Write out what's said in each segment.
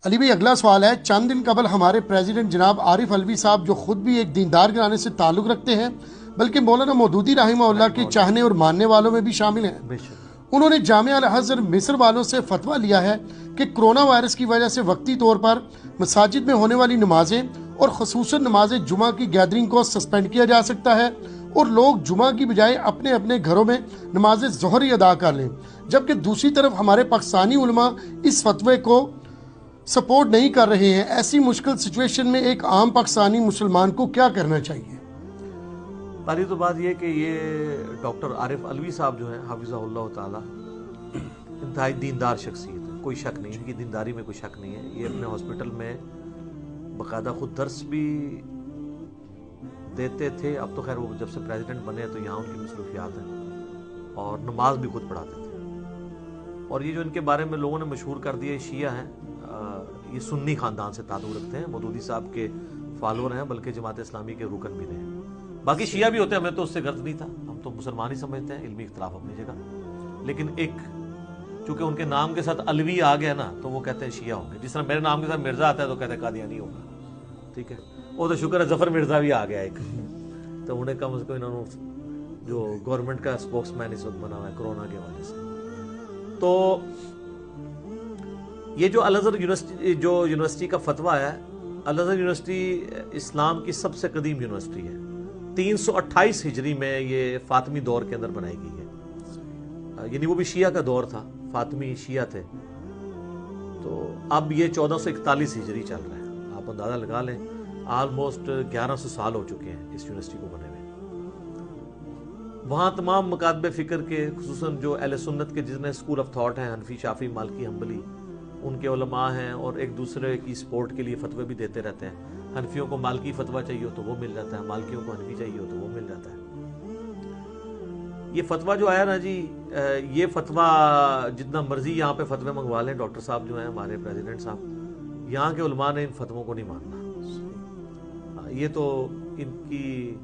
علی بھائی اگلا سوال ہے، چند دن قبل ہمارے پریزیڈنٹ جناب عارف علوی صاحب جو خود بھی ایک دیندار گھرانے سے تعلق رکھتے ہیں بلکہ مولانا مودودی رحمہ اللہ کے چاہنے اور ماننے والوں میں بھی شامل ہیں، انہوں نے جامعہ الازہر مصر والوں سے فتویٰ لیا ہے کہ کرونا وائرس کی وجہ سے وقتی طور پر مساجد میں ہونے والی نمازیں اور خصوصاً نماز جمعہ کی گیدرنگ کو سسپینڈ کیا جا سکتا ہے اور لوگ جمعہ کی بجائے اپنے اپنے گھروں میں نماز ظہر ہی ادا کر لیں، جبکہ دوسری طرف ہمارے پاکستانی علماء اس فتوے کو سپورٹ نہیں کر رہے ہیں۔ ایسی مشکل سچویشن میں ایک عام پاکستانی مسلمان کو کیا کرنا چاہیے؟ پہلی تو بات یہ کہ یہ ڈاکٹر عارف علوی صاحب جو ہیں حافظہ اللہ تعالی انتہائی دیندار شخصیت ہے، کوئی شک نہیں، ان کی دینداری میں کوئی شک نہیں ہے۔ یہ اپنے ہاسپٹل میں باقاعدہ خود درس بھی دیتے تھے، اب تو خیر وہ جب سے پریزیڈنٹ بنے تو یہاں ان کی مصروفیات ہیں، اور نماز بھی خود پڑھاتے تھے۔ اور یہ جو ان کے بارے میں لوگوں نے مشہور کر دیا شیعہ ہیں، یہ سنی خاندان سے تعلق رکھتے ہیں، مودودی صاحب کے فالوور ہیں، بلکہ جماعت اسلامی کے رکن بھی رہے ہیں۔ باقی شیعہ بھی ہوتے ہیں، ہمیں تو اس سے غرض نہیں تھا، ہم تو مسلمان ہی سمجھتے ہیں، علمی اختلاف اپنی جگہ، لیکن ایک چونکہ ان کے نام کے ساتھ علوی آ گیا نا تو وہ کہتے ہیں شیعہ ہوں گے، جس طرح میرے نام کے ساتھ مرزا آتا ہے تو کہتے ہیں قادیانی ہوگا، ٹھیک ہے، وہ تو شکر ہے ظفر مرزا بھی آ گیا ایک، تو انہیں کم از کم انہوں نے جو گورنمنٹ کا اسپوکس مین اس وقت بنا ہوا ہے کرونا کے حوالے سے۔ تو یہ جو الازہر یونیورسٹی کا فتویٰ ہے، الازہر یونیورسٹی اسلام کی سب سے قدیم یونیورسٹی ہے، 328 ہجری میں یہ فاطمی دور کے اندر بنائی گئی ہے، یعنی وہ بھی شیعہ کا دور تھا، فاطمی شیعہ تھے، تو اب یہ 1441 ہجری چل رہا ہے، آپ اندازہ لگا لیں آلموسٹ 1100 سال ہو چکے ہیں اس یونیورسٹی کو بنے ہوئے۔ وہاں تمام مکاتب فکر کے، خصوصاً جو اہل سنت کے جتنے اسکول آف تھاٹ ہیں، حنفی، شافعی، مالکی، حنبلی، ان کے علماء ہیں، اور ایک دوسرے کی سپورٹ کے لیے فتوے بھی دیتے رہتے ہیں۔ حنفیوں کو مالکی فتویٰ چاہیے ہو تو وہ مل جاتا ہے، مالکیوں کو حنفی چاہیے ہو تو وہ مل جاتا ہے۔ یہ فتویٰ جو آیا نا جی، یہ فتویٰ جتنا مرضی یہاں پہ فتوے منگوا لیں، ڈاکٹر صاحب جو ہیں ہمارے پریزیڈنٹ صاحب، یہاں کے علماء نے ان فتووں کو نہیں ماننا۔ یہ تو ان کی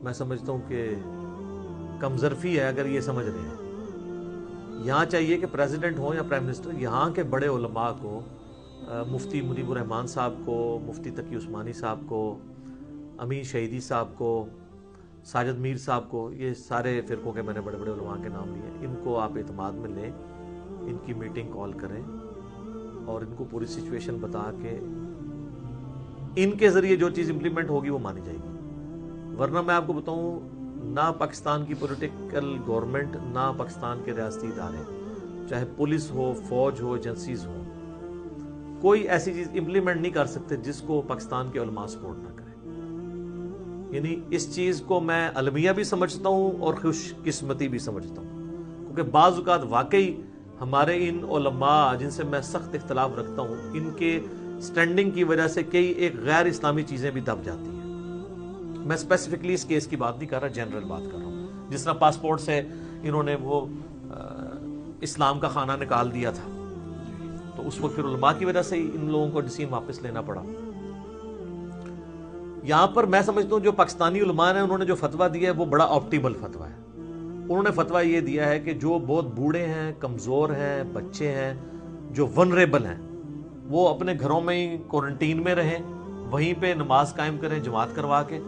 میں سمجھتا ہوں کہ کمظرفی ہے اگر یہ سمجھ رہے ہیں۔ یہاں چاہیے کہ پریزیڈنٹ ہوں یا پرائم منسٹر، یہاں کے بڑے علماء کو، مفتی منیب الرحمان صاحب کو، مفتی تقی عثمانی صاحب کو، امین شہیدی صاحب کو، ساجد میر صاحب کو، یہ سارے فرقوں کے میں نے بڑے بڑے علماء کے نام لیے، ان کو آپ اعتماد میں لیں، ان کی میٹنگ کال کریں اور ان کو پوری سچویشن بتا کے ان کے ذریعے جو چیز امپلیمنٹ ہوگی وہ مانی جائے گی۔ ورنہ میں آپ کو بتاؤں، نہ پاکستان کی پولیٹیکل گورنمنٹ، نہ پاکستان کے ریاستی ادارے، چاہے پولیس ہو، فوج ہو، ایجنسیز ہو، کوئی ایسی چیز امپلیمنٹ نہیں کر سکتے جس کو پاکستان کے علماء سپورٹ نہ کریں۔ یعنی اس چیز کو میں المیہ بھی سمجھتا ہوں اور خوش قسمتی بھی سمجھتا ہوں، کیونکہ بعض اوقات واقعی ہمارے ان علماء جن سے میں سخت اختلاف رکھتا ہوں، ان کے سٹینڈنگ کی وجہ سے کئی ایک غیر اسلامی چیزیں بھی دب جاتی ہیں۔ میں اسپیسیفکلی اس کیس کی بات نہیں کر رہا، جنرل بات کر رہا ہوں۔ جس طرح پاسپورٹ سے انہوں نے وہ اسلام کا خانہ نکال دیا تھا، تو اس وقت پھر علماء کی وجہ سے ان لوگوں کو ڈسیزن واپس لینا پڑا۔ یہاں پر میں سمجھتا ہوں جو پاکستانی علماء نے انہوں نے جو فتویٰ دیا ہے وہ بڑا آپٹیمل فتویٰ ہے۔ انہوں نے فتویٰ یہ دیا ہے کہ جو بہت بوڑھے ہیں، کمزور ہیں، بچے ہیں، جو ونریبل ہیں، وہ اپنے گھروں میں ہی کوارنٹین میں رہیں، وہیں پہ نماز قائم کریں جماعت کروا کے،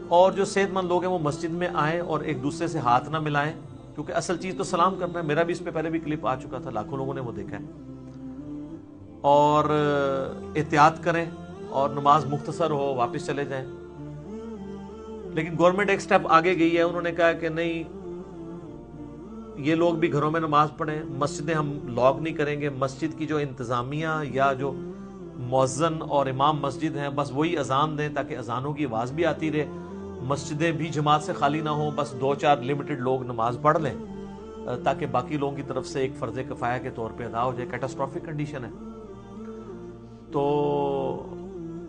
اور جو صحت مند لوگ ہیں وہ مسجد میں آئیں اور ایک دوسرے سے ہاتھ نہ ملائیں، کیونکہ اصل چیز تو سلام کرنا ہے۔ میرا بھی اس پہ پہلے بھی کلپ آ چکا تھا، لاکھوں لوگوں نے وہ دیکھا ہے۔ اور احتیاط کریں اور نماز مختصر ہو، واپس چلے جائیں۔ لیکن گورنمنٹ ایک سٹیپ آگے گئی ہے، انہوں نے کہا کہ نہیں، یہ لوگ بھی گھروں میں نماز پڑھیں، مسجدیں ہم لاک نہیں کریں گے، مسجد کی جو انتظامیہ یا جو مؤذن اور امام مسجد ہیں بس وہی اذان دیں تاکہ اذانوں کی آواز بھی آتی رہے، مسجدیں بھی جماعت سے خالی نہ ہوں، بس 2-4 لمیٹڈ لوگ نماز پڑھ لیں تاکہ باقی لوگوں کی طرف سے ایک فرض کفایہ کے طور پہ ادا ہو جائے۔ کیٹاسٹرافک کنڈیشن ہے، تو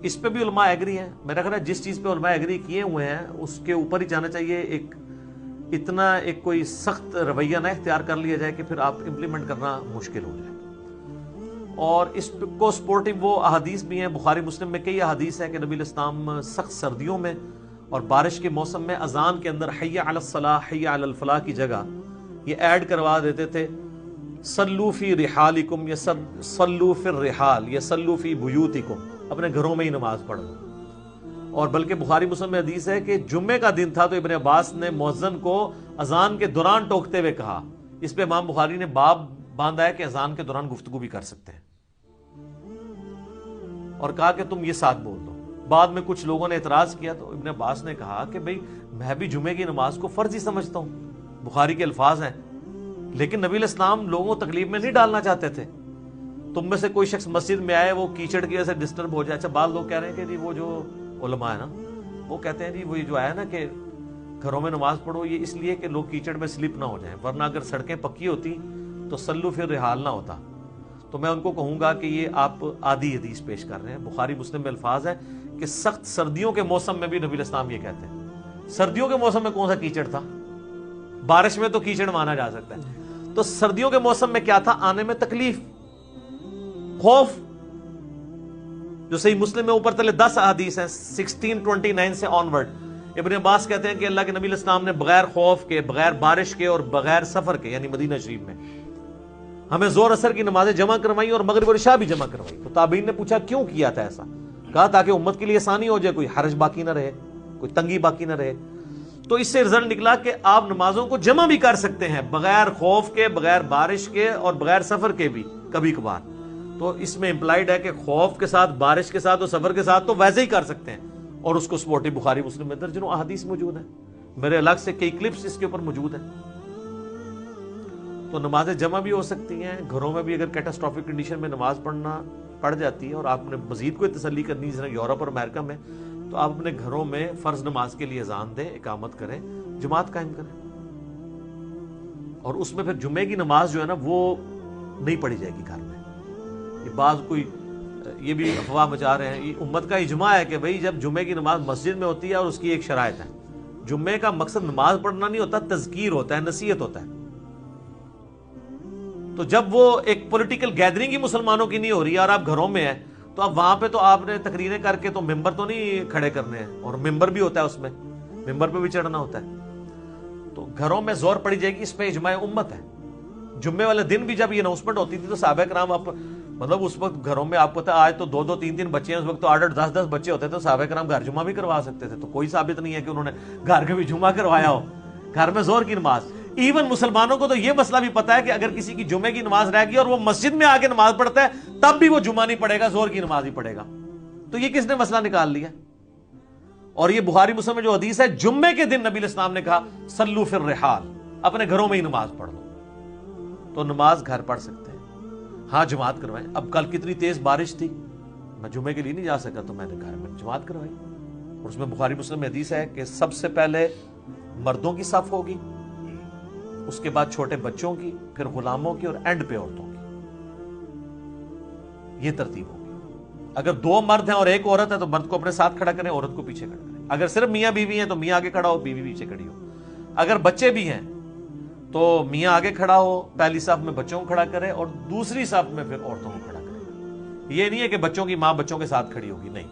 اس پہ بھی علماء ایگری ہیں۔ میرا خیال ہے جس چیز پہ علماء ایگری کیے ہوئے ہیں اس کے اوپر ہی جانا چاہیے، اتنا ایک کوئی سخت رویہ نہ اختیار کر لیا جائے کہ پھر آپ امپلیمنٹ کرنا مشکل ہو جائے۔ اور اس کو سپورٹنگ وہ احادیث بھی ہیں، بخاری مسلم میں کئی احادیث ہیں کہ نبی الاسلام سخت سردیوں میں اور بارش کے موسم میں اذان کے اندر حی علی الصلاح، حی علی الفلاح کی جگہ یہ ایڈ کروا دیتے تھے سلو فی رحالکم یا سلو فی الرحال یا سلو فی بیوتکم، اپنے گھروں میں ہی نماز پڑھو. اور بلکہ بخاری مسلم میں حدیث ہے کہ جمعے کا دن تھا تو ابن عباس نے مؤذن کو اذان کے دوران ٹوکتے ہوئے کہا. اس پہ امام بخاری نے باب باندھا ہے کہ اذان کے دوران گفتگو بھی کر سکتے ہیں، اور کہا کہ تم یہ ساتھ بول دو. بعد میں کچھ لوگوں نے اعتراض کیا تو ابن عباس نے کہا کہ بھئی میں بھی جمعے کی نماز کو فرض ہی سمجھتا ہوں، بخاری کے الفاظ ہیں، لیکن نبی علیہ السلام لوگوں کو تکلیف میں نہیں ڈالنا چاہتے تھے. تم میں سے کوئی شخص مسجد میں آئے وہ کیچڑ کی وجہ سے ڈسٹرب ہو جائے. اچھا بعض لوگ کہہ رہے ہیں کہ جی وہ جو علماء ہے نا وہ کہتے ہیں جی وہ جو آیا نا کہ گھروں میں نماز پڑھو، یہ اس لیے کہ لوگ کیچڑ میں سلپ نہ ہو جائیں، ورنہ اگر سڑکیں پکی ہوتی تو سلو فی الرحال نہ ہوتا. تو میں ان کو کہوں گا کہ یہ آپ آدھی حدیث پیش کر رہے ہیں. بخاری مسلم میں الفاظ ہے کہ سخت سردیوں کے موسم میں بھی نبی علیہ السلام یہ کہتے ہیں. سردیوں کے موسم میں کون سا کیچڑ تھا؟ بارش میں تو کیچڑ مانا جا سکتا ہے، تو سردیوں کے موسم میں کیا تھا؟ آنے میں تکلیف، خوف. جو صحیح مسلم میں اوپر تلے 10 احادیث ہیں 1629 سے آنورڈ. ابن عباس کہتے ہیں کہ اللہ کے نبی علیہ السلام نے بغیر خوف کے، بغیر بارش کے اور بغیر سفر کے، یعنی مدینہ شریف میں ہمیں زور اثر کی نمازیں جمع کروائی اور مغرب اور عشاء بھی جمع کروائی. تو تابعین نے پوچھا کیوں کیا تھا ایسا؟ کہا تاکہ امت کے لیے آسانی ہو جائے، کوئی حرج باقی نہ رہے، کوئی تنگی باقی نہ رہے. تو اس سے رزلٹ نکلا کہ آپ نمازوں کو جمع بھی کر سکتے ہیں بغیر خوف کے، بغیر بارش کے اور بغیر سفر کے بھی کبھی کبھار. تو اس میں امپلائڈ ہے کہ خوف کے ساتھ، بارش کے ساتھ اور سفر کے ساتھ تو ویسے ہی کر سکتے ہیں، اور اس کو سپورٹی بخاری مسلم میں درجنوں احادیث موجود ہیں. میرے الگ سے کئی کلپس اس کے اوپر موجود ہیں. تو نمازیں جمع بھی ہو سکتی ہیں گھروں میں بھی. اگر کیٹاسٹرافک کنڈیشن میں نماز پڑھ جاتی ہے اور آپ نے مزید کوئی تسلی کرنی ہے یورپ اور امریکہ میں، تو آپ اپنے گھروں میں فرض نماز کے لیے اذان دیں، اقامت کریں، جماعت قائم کریں، اور اس میں پھر جمعے کی نماز جو ہے نا وہ نہیں پڑھی جائے گی گھر میں. یہ بعض کوئی یہ بھی افواہ مچا رہے ہیں. یہ امت کا اجماع ہے کہ بھئی جب جمعے کی نماز مسجد میں ہوتی ہے اور اس کی ایک شرائط ہے، جمعے کا مقصد نماز پڑھنا نہیں ہوتا، تذکیر ہوتا ہے، نصیحت ہوتا ہے. تو جب وہ ایک پولیٹیکل گیدرنگ ہی مسلمانوں کی نہیں ہو رہی ہے اور آپ گھروں میں ہیں، تو اب وہاں پہ تو آپ نے تقریریں کر کے تو ممبر تو نہیں کھڑے کرنے ہیں، اور ممبر بھی ہوتا ہے، اس میں ممبر پہ بھی چڑھنا ہوتا ہے. تو گھروں میں زور پڑی جائے گی، اس پہ اجماع امت ہے. جمعے والے دن بھی جب یہ اناؤنسمنٹ ہوتی تھی تو صحابہ کرام مطلب اس وقت گھروں میں آپ کو پتا آج تو 2-2 3-3 بچے ہیں، اس وقت تو 8-8 10-10 بچے ہوتے تھے. تو صحابہ کرام گھر جمعہ بھی کروا سکتے تھے. تو کوئی ثابت نہیں ہے کہ انہوں نے گھر کے بھی جمعہ کروایا ہو. گھر میں زور کی نماز. ایون مسلمانوں کو تو یہ مسئلہ بھی پتا ہے کہ اگر کسی کی جمعے کی نماز رہ گئی اور وہ مسجد میں آ کے نماز پڑھتا ہے تب بھی وہ جمعہ نہیں پڑھے گا، زور کی نماز ہی پڑھے گا. تو یہ کس نے مسئلہ نکال لیا؟ اور یہ بخاری مسلم میں جو حدیث ہے، جمعے کے دن نبی علیہ السلام نے کہا صلو فی الرحال، اپنے گھروں میں ہی نماز پڑھ لو. تو نماز گھر پڑھ سکتے ہیں، ہاں جماعت کروائیں. اب کل کتنی تیز بارش تھی، میں جمعے کے لیے نہیں جا سکا تو میں نے گھر میں جماعت کروائی. اور اس میں بخاری مسلم میں حدیث ہے کہ سب سے پہلے مردوں کی صف ہوگی، اس کے بعد چھوٹے بچوں کی، پھر غلاموں کی، اور اینڈ پہ عورتوں کی. یہ ترتیب ہوگی. اگر 2 مرد ہیں اور 1 عورت ہے تو مرد کو اپنے ساتھ کھڑا کریں، عورت کو پیچھے کھڑا کریں. اگر صرف میاں بیوی ہیں تو میاں آگے کھڑا ہو، بیوی پیچھے کھڑی ہو. اگر بچے بھی ہیں تو میاں آگے کھڑا ہو، پہلی صف میں بچوں کو کھڑا کرے اور دوسری صف میں پھر عورتوں کو کھڑا کرے. یہ نہیں ہے کہ بچوں کی ماں بچوں کے ساتھ کھڑی ہوگی، نہیں،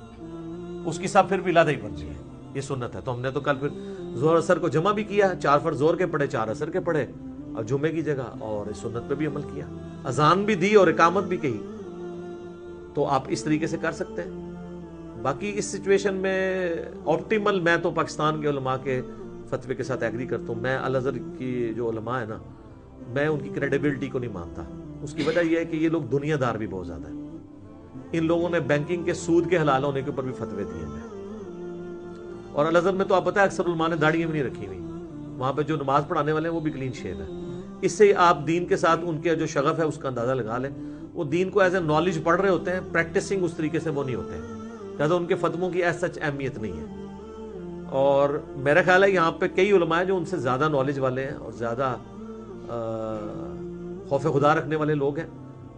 اس کی صف پھر بھی لادہ ہی پڑتی ہے. یہ سنت ہے. تو ہم نے تو کل پھر زور اثر کو جمع بھی کیا، 4 فرض زور کے پڑھے، 4 اثر کے پڑھے اور جمعے کی جگہ، اور اس سنت پہ بھی عمل کیا، اذان بھی دی اور اقامت بھی کہی. تو آپ اس طریقے سے کر سکتے ہیں. باقی اس سچویشن میں آپٹیمل، میں تو پاکستان کے علماء کے فتوے کے ساتھ ایگری کرتا ہوں. میں الازہر کی جو علماء ہیں نا، میں ان کی کریڈیبلٹی کو نہیں مانتا. اس کی وجہ یہ ہے کہ یہ لوگ دنیا دار بھی بہت زیادہ ہیں. ان لوگوں نے بینکنگ کے سود کے حلال ہونے کے اوپر بھی فتوے دیے ہیں. اور الازہر میں تو آپ پتہ ہے اکثر علماء نے داڑیاں بھی نہیں رکھی ہوئی. وہاں پہ جو نماز پڑھانے والے ہیں وہ بھی کلین شیو ہے. اس سے آپ دین کے ساتھ ان کے جو شغف ہے اس کا اندازہ لگا لیں. وہ دین کو ایز اے نالج پڑھ رہے ہوتے ہیں، پریکٹسنگ اس طریقے سے وہ نہیں ہوتے ہیں. لہٰذا ان کے فتووں کی ایز سچ اہمیت نہیں ہے. اور میرا خیال ہے یہاں پہ کئی علماء ہیں جو ان سے زیادہ نالج والے ہیں اور زیادہ خوف خدا رکھنے والے لوگ ہیں.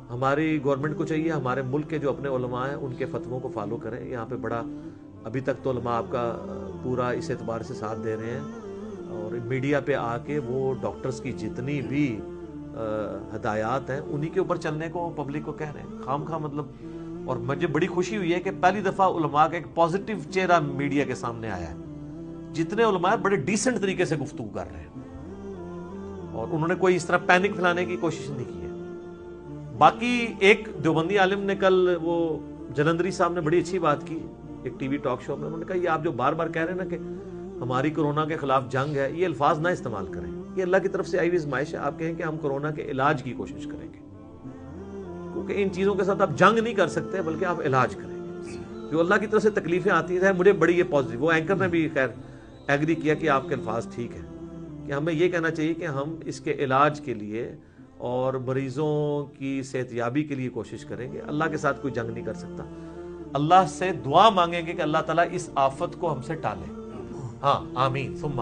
ہماری گورنمنٹ کو چاہیے ہمارے ملک کے جو اپنے علماء ہیں ان کے فتووں کو فالو کریں. یہاں پہ بڑا ابھی تک تو علماء آپ کا پورا اس اعتبار سے ساتھ دے رہے ہیں، اور میڈیا پہ آ کے وہ ڈاکٹرز کی جتنی بھی ہدایات ہیں انہی کے اوپر چلنے کو پبلک کو کہہ رہے ہیں خام خواہ مطلب. اور مجھے بڑی خوشی ہوئی ہے کہ پہلی دفعہ علماء کا ایک پازیٹیو چہرہ میڈیا کے سامنے آیا ہے. جتنے علماء بڑے ڈیسنٹ طریقے سے گفتگو کر رہے ہیں، اور انہوں نے کوئی اس طرح پینک پھیلانے کی کوشش نہیں کی ہے. باقی ایک دیوبندی عالم نے کل وہ جلندری صاحب نے بڑی اچھی بات کی ایک ٹی وی ٹاک شو میں، انہوں نے کہا یہ آپ جو بار بار کہہ رہے ہیں نا کہ ہماری کورونا کے خلاف جنگ ہے، یہ الفاظ نہ استعمال کریں، یہ اللہ کی طرف سے آئی ہوئی آزمائش ہے. آپ کہیں کہ ہم کورونا کے علاج کی کوشش کریں گے، کیونکہ ان چیزوں کے ساتھ آپ جنگ نہیں کر سکتے بلکہ آپ علاج کریں گے. جو اللہ کی طرف سے تکلیفیں آتی ہیں، مجھے بڑی یہ پازیٹیو، وہ اینکر نے بھی خیر ایگری کیا کہ آپ کے الفاظ ٹھیک ہیں، کہ ہمیں یہ کہنا چاہیے کہ ہم اس کے علاج کے لیے اور مریضوں کی صحت یابی کے لیے کوشش کریں گے. اللہ کے ساتھ کوئی جنگ نہیں کر سکتا. اللہ سے دعا مانگیں گے کہ اللہ تعالیٰ اس آفت کو ہم سے ٹالے. ہاں آمین ثم